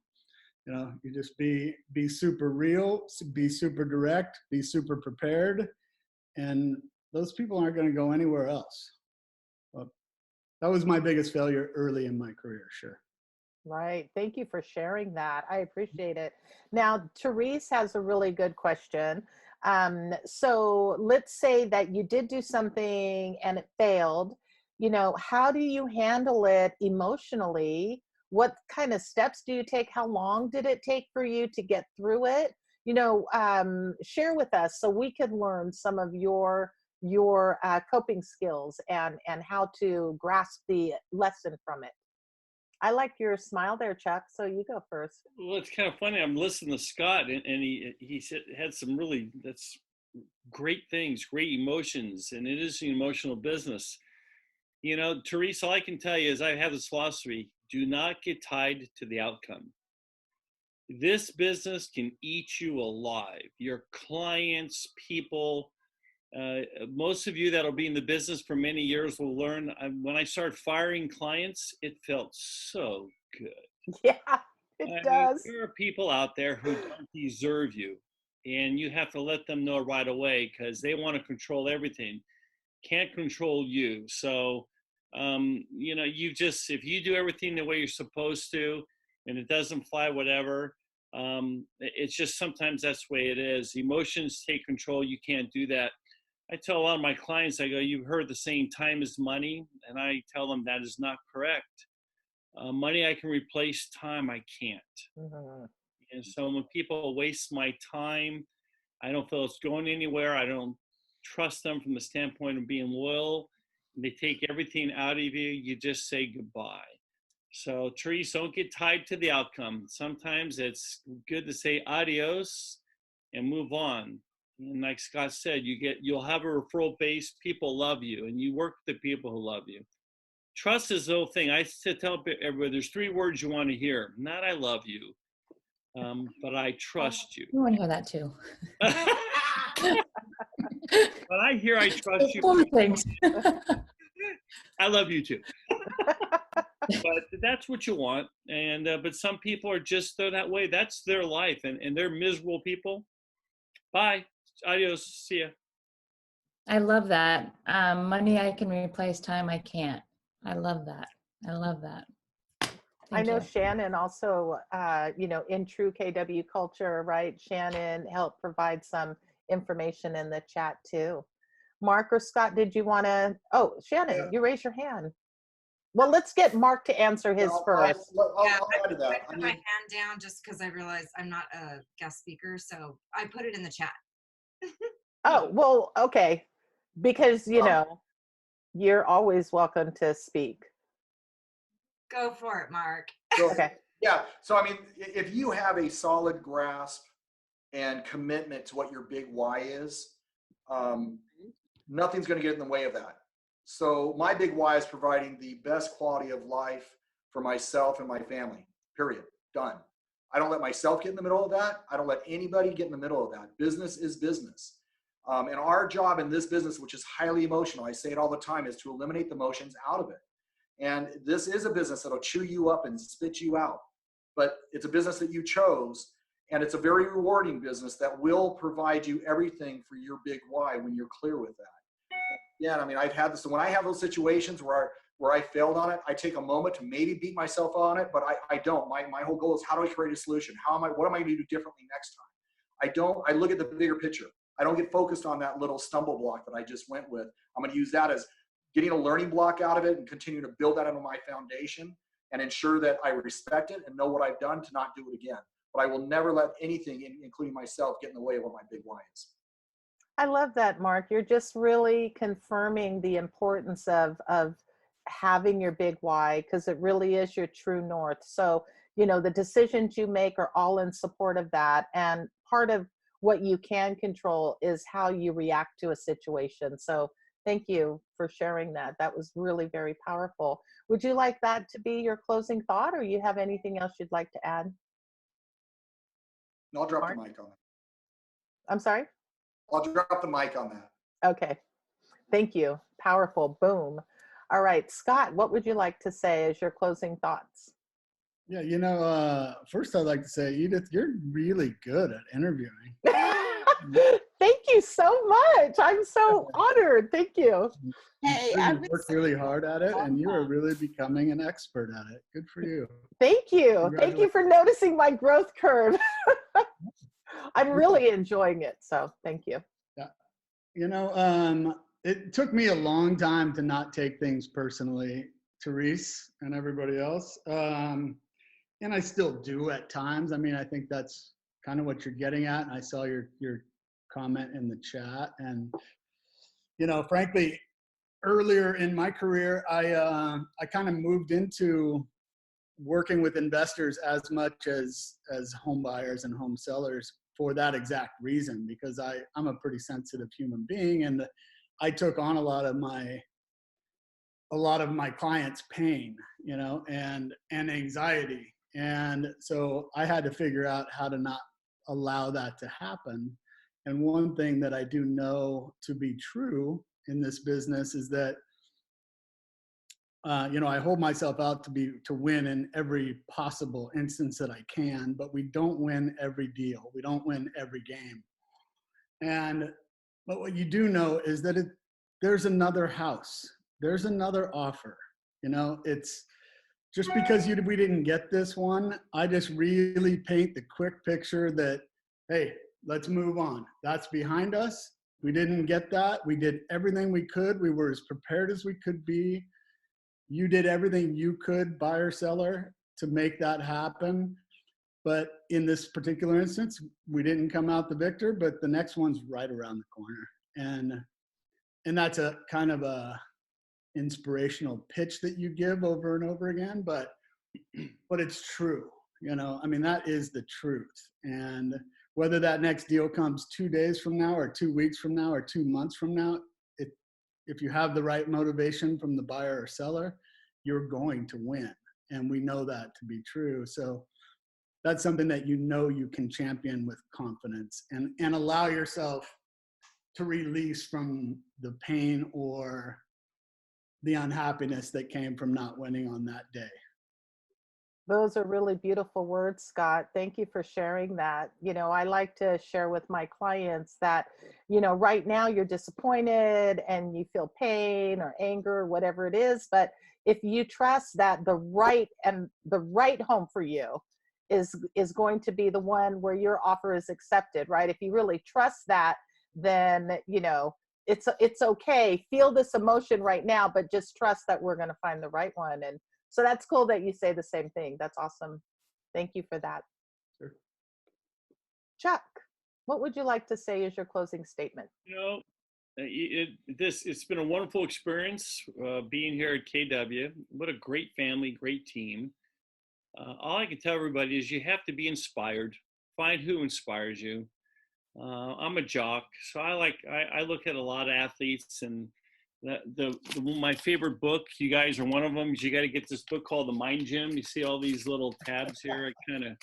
You know, you just be super real, be super direct, be super prepared, and those people aren't going to go anywhere else. Well, that was my biggest failure early in my career, sure. Right. Thank you for sharing that. I appreciate it. Now, Therese has a really good question. So let's say that you did do something and it failed. You know, how do you handle it emotionally? What kind of steps do you take? How long did it take for you to get through it? You know, share with us so we could learn some of your coping skills and how to grasp the lesson from it. I like your smile there, Chuck. So you go first. Well, it's kind of funny. I'm listening to Scott, and he said, had some really, that's great things, great emotions, and it is an emotional business. You know, Therese, all I can tell you is I have this philosophy: do not get tied to the outcome. This business can eat you alive. Your clients, people. Most of you that'll be in the business for many years will learn, when I started firing clients, it felt so good. Yeah, it does. There are people out there who don't deserve you, and you have to let them know right away because they want to control everything. Can't control you. So, you know, if you do everything the way you're supposed to and it doesn't fly, whatever, it's just sometimes that's the way it is. Emotions take control. You can't do that. I tell a lot of my clients, I go, you've heard the saying, time is money. And I tell them that is not correct. Money I can replace, time I can't. And so when people waste my time, I don't feel it's going anywhere. I don't trust them from the standpoint of being loyal. They take everything out of you. You just say goodbye. So Therese, don't get tied to the outcome. Sometimes it's good to say adios and move on. And like Scott said, you'll have a referral base. People love you, and you work with the people who love you. Trust is the whole thing. I tell everybody, there's 3 words you want to hear. Not I love you, but I trust you. You want to hear that too. But I hear I trust you. 4 things. I love you too. But that's what you want. And but some people are just that way. That's their life, and they're miserable people. Bye. Adios. See ya. I love that. Money I can replace, time I can't. I love that. I love that. I know Shannon also, you know, in true KW culture, right? Shannon helped provide some information in the chat too. Mark or Scott, did you want to? Oh, Shannon, you raised your hand. Well, let's get Mark to answer his first. I'll add to that. I put my hand down just because I realized I'm not a guest speaker, so I put it in the chat. Oh, well, okay. Because, you know, you're always welcome to speak. Go for it, Mark. Okay. Yeah. So, I mean, if you have a solid grasp and commitment to what your big why is, nothing's going to get in the way of that. So my big why is providing the best quality of life for myself and my family, period. Done. I don't let myself get in the middle of that. I don't let anybody get in the middle of that. Business is business. And our job in this business, which is highly emotional, I say it all the time, is to eliminate the emotions out of it. And this is a business that'll chew you up and spit you out. But it's a business that you chose, and it's a very rewarding business that will provide you everything for your big why when you're clear with that. Yeah, I mean, I've had this. When I have those situations where I failed on it, I take a moment to maybe beat myself on it, but I don't. My whole goal is, how do I create a solution? What am I going to do differently next time? I look at the bigger picture. I don't get focused on that little stumble block that I just went with. I'm going to use that as getting a learning block out of it and continuing to build that into my foundation and ensure that I respect it and know what I've done to not do it again. But I will never let anything, including myself, get in the way of what my big why is. I love that, Mark. You're just really confirming the importance of having your big why, because it really is your true north. So, you know, the decisions you make are all in support of that. And part of what you can control is how you react to a situation. So thank you for sharing that. That was really very powerful. Would you like that to be your closing thought, or you have anything else you'd like to add? No, I'll drop Mark? the mic on that. I'm sorry? I'll drop the mic on that. Okay. Thank you. Powerful. Boom. All right, Scott, what would you like to say as your closing thoughts? Yeah, you know, first I'd like to say, Edith, you're really good at interviewing. Thank you so much. I'm so honored. Thank you. Hey, You worked really hard at it, and you are really becoming an expert at it. Good for you. Thank you. Thank you for noticing my growth curve. I'm really enjoying it. So thank you. Yeah. You know, it took me a long time to not take things personally, Therese and everybody else. And I still do at times. I mean, I think that's kind of what you're getting at. And I saw your comment in the chat. And, you know, frankly, earlier in my career, I kind of moved into working with investors as much as home buyers and home sellers for that exact reason, because I'm a pretty sensitive human being, and I took on a lot of my clients' pain, you know, and anxiety. And so I had to figure out how to not allow that to happen. And one thing that I do know to be true in this business is that, you know, I hold myself out to win in every possible instance that I can, but we don't win every deal. We don't win every game. But what you do know is that there's another house. There's another offer. You know, it's just because we didn't get this one, I just really paint the quick picture that, hey, let's move on. That's behind us. We didn't get that. We did everything we could. We were as prepared as we could be. You did everything you could, buyer, seller, to make that happen. But in this particular instance, we didn't come out the victor, but the next one's right around the corner. And that's a kind of a inspirational pitch that you give over and over again, but it's true. You know, I mean, that is the truth. And whether that next deal comes 2 days from now or 2 weeks from now or 2 months from now, if you have the right motivation from the buyer or seller, you're going to win. And we know that to be true. So that's something that you know you can champion with confidence and allow yourself to release from the pain or the unhappiness that came from not winning on that day. Those are really beautiful words, Scott. Thank you for sharing that. You know, I like to share with my clients that, you know, right now you're disappointed and you feel pain or anger or whatever it is, but if you trust that the right home for you is going to be the one where your offer is accepted, right? If you really trust that, then, you know, it's okay. Feel this emotion right now, but just trust that we're going to find the right one. And so that's cool that you say the same thing. That's awesome. Thank you for that. Sure. Chuck, what would you like to say as your closing statement? You know, it's been a wonderful experience being here at KW. What a great family, great team. All I can tell everybody is you have to be inspired. Find who inspires you. I'm a jock, so I look at a lot of athletes, and my favorite book, you guys are one of them, is you got to get this book called The Mind Gym. You see all these little tabs here. I kind of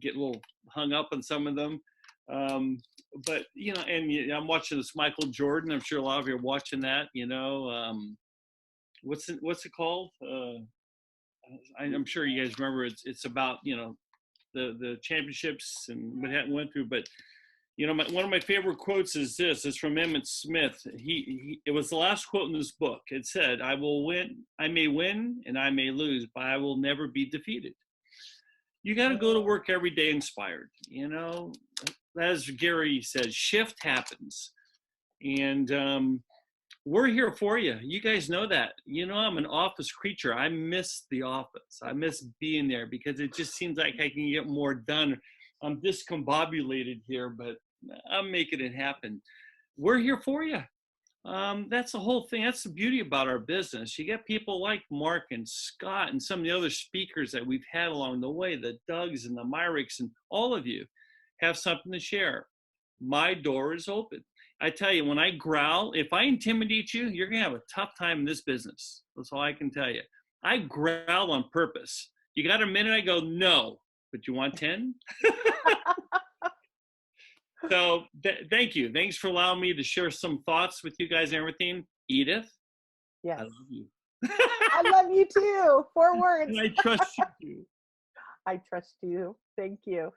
get a little hung up on some of them. But, you know, and I'm watching this Michael Jordan. I'm sure a lot of you are watching that, you know. What's it called? I'm sure you guys remember it's about, you know, the championships and what went through. But, you know, one of my favorite quotes is this. It's from Emmett Smith. It was the last quote in this book. It said, I may win and I may lose, but I will never be defeated. You got to go to work every day inspired. You know, as Gary says, shift happens. And we're here for you. You guys know that. You know, I'm an office creature. I miss the office. I miss being there because it just seems like I can get more done. I'm discombobulated here, but I'm making it happen. We're here for you. That's the whole thing. That's the beauty about our business. You get people like Mark and Scott and some of the other speakers that we've had along the way, the Dougs and the Myrics, and all of you have something to share. My door is open. I tell you, when I growl, if I intimidate you, you're going to have a tough time in this business. That's all I can tell you. I growl on purpose. You got a minute? I go, no. But you want 10? So thank you. Thanks for allowing me to share some thoughts with you guys and everything. Edith? Yes. I love you. I love you too. 4 words. And I trust you. I trust you. Thank you.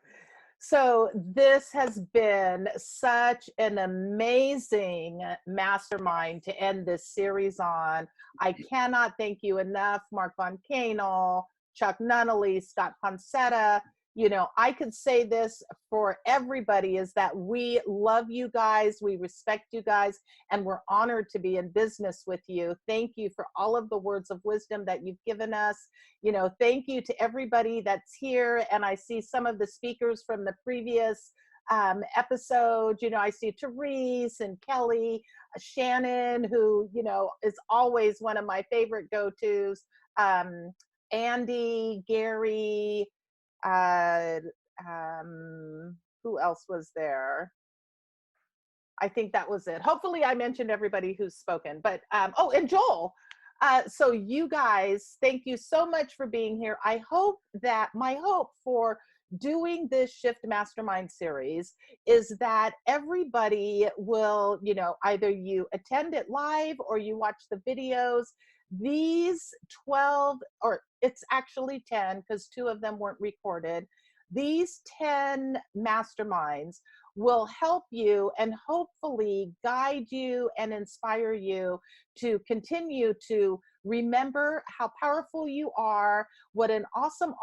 So this has been such an amazing mastermind to end this series on. I cannot thank you enough, Mark Von Kaenel, Chuck Nunnally, Scott Poncetta. You know, I could say this for everybody, is that we love you guys, we respect you guys, and we're honored to be in business with you. Thank you for all of the words of wisdom that you've given us. You know, thank you to everybody that's here. And I see some of the speakers from the previous episode. You know, I see Therese and Kelly, Shannon, who, you know, is always one of my favorite go-tos. Andy, Gary, who else was there? I think that was it. Hopefully I mentioned everybody who's spoken, but oh, and Joel. So you guys, thank you so much for being here. I hope that my hope for doing this Shift Mastermind series is that everybody will, you know, either you attend it live or you watch the videos. These 12, or it's actually 10 because 2 of them weren't recorded. These 10 masterminds will help you and hopefully guide you and inspire you to continue to remember how powerful you are, what an awesome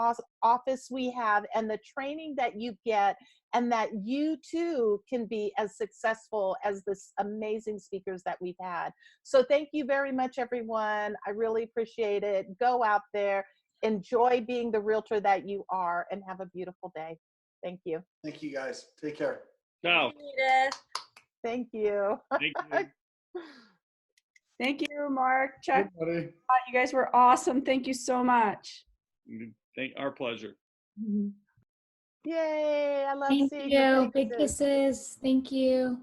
office we have, and the training that you get, and that you too can be as successful as this amazing speakers that we've had. So thank you very much, everyone. I really appreciate it. Go out there, enjoy being the realtor that you are, and have a beautiful day. Thank you. Thank you, guys. Take care. Ciao. Thank you. Thank you. Thank you, Mark, Chuck. Hey, buddy. You guys were awesome. Thank you so much. Our pleasure. Yay. I love Thank seeing you. your Big faces. kisses. Thank you.